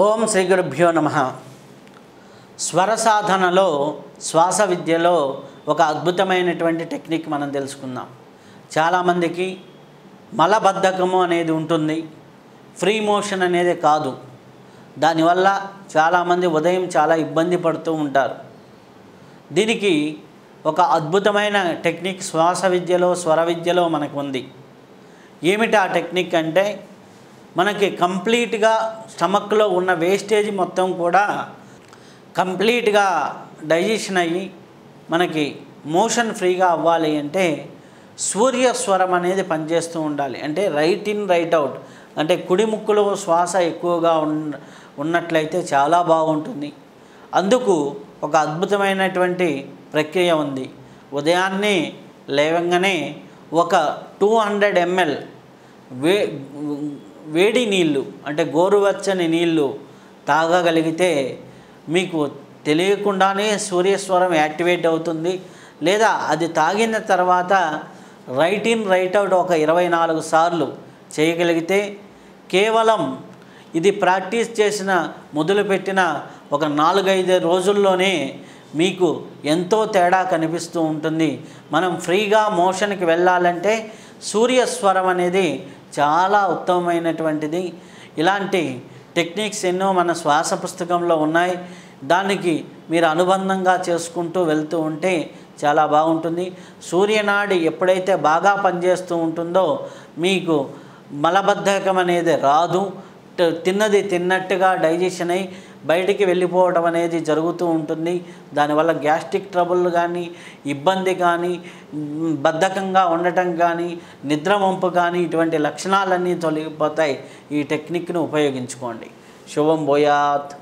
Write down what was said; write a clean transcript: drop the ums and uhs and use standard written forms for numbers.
ఓం శ్రీ గురుభ్యో నమః. స్వర సాధనలో శ్వాస విద్యలో ఒక అద్భుతమైనటువంటి టెక్నిక్ మనం తెలుసుకుందాం. చాలామందికి మలబద్ధకము అనేది ఉంటుంది, ఫ్రీ మోషన్ అనేది కాదు. దానివల్ల చాలామంది ఉదయం చాలా ఇబ్బంది పడుతూ ఉంటారు. దీనికి ఒక అద్భుతమైన టెక్నిక్ శ్వాస విద్యలో స్వర విద్యలో మనకు ఉంది. ఏమిటి ఆ టెక్నిక్ అంటే, మనకి కంప్లీట్గా స్టమక్లో ఉన్న వేస్టేజ్ మొత్తం కూడా కంప్లీట్గా డైజెషన్ అయ్యి మనకి మోషన్ ఫ్రీగా అవ్వాలి అంటే సూర్యస్వరం అనేది పనిచేస్తూ ఉండాలి. అంటే రైట్ ఇన్ రైట్ అవుట్, అంటే కుడి ముక్కులో శ్వాస ఎక్కువగా ఉన్నట్లయితే చాలా బాగుంటుంది. అందుకు ఒక అద్భుతమైనటువంటి ప్రక్రియ ఉంది. ఉదయాన్నే లేవగానే ఒక 200 ml వేడి నీళ్ళు, అంటే గోరువెచ్చని నీళ్ళు తాగగలిగితే మీకు తెలియకుండానే సూర్యస్వరం యాక్టివేట్ అవుతుంది. లేదా అది తాగిన తర్వాత రైట్ ఇన్ రైట్ అవుట్ ఒక 24 సార్లు చేయగలిగితే కేవలం ఇది ప్రాక్టీస్ చేసిన మొదలుపెట్టిన ఒక 4-5 రోజుల్లోనే మీకు ఎంతో తేడా కనిపిస్తూ ఉంటుంది. మనం ఫ్రీగా మోషన్కి వెళ్ళాలంటే సూర్యస్వరం అనేది చాలా ఉత్తమమైనటువంటిది. ఇలాంటి టెక్నిక్స్ ఎన్నో మన శ్వాస పుస్తకంలో ఉన్నాయి. దానికి మీరు అనుబంధంగా చేసుకుంటూ వెళ్తూ ఉంటే చాలా బాగుంటుంది. సూర్యనాడి ఎప్పుడైతే బాగా పనిచేస్తూ ఉంటుందో మీకు మలబద్ధకం అనేది రాదు. తిన్నది తిన్నట్టుగా డైజెషన్ అయ్యి బయటికి వెళ్ళిపోవడం అనేది జరుగుతూ ఉంటుంది. దానివల్ల గ్యాస్ట్రిక్ ట్రబుల్ కానీ, ఇబ్బంది కానీ, బద్ధకంగా ఉండటం కానీ, నిద్రవంపు కానీ, ఇటువంటి లక్షణాలన్నీ తొలగిపోతాయి. ఈ టెక్నిక్ను ఉపయోగించుకోండి. శుభం భూయాత్.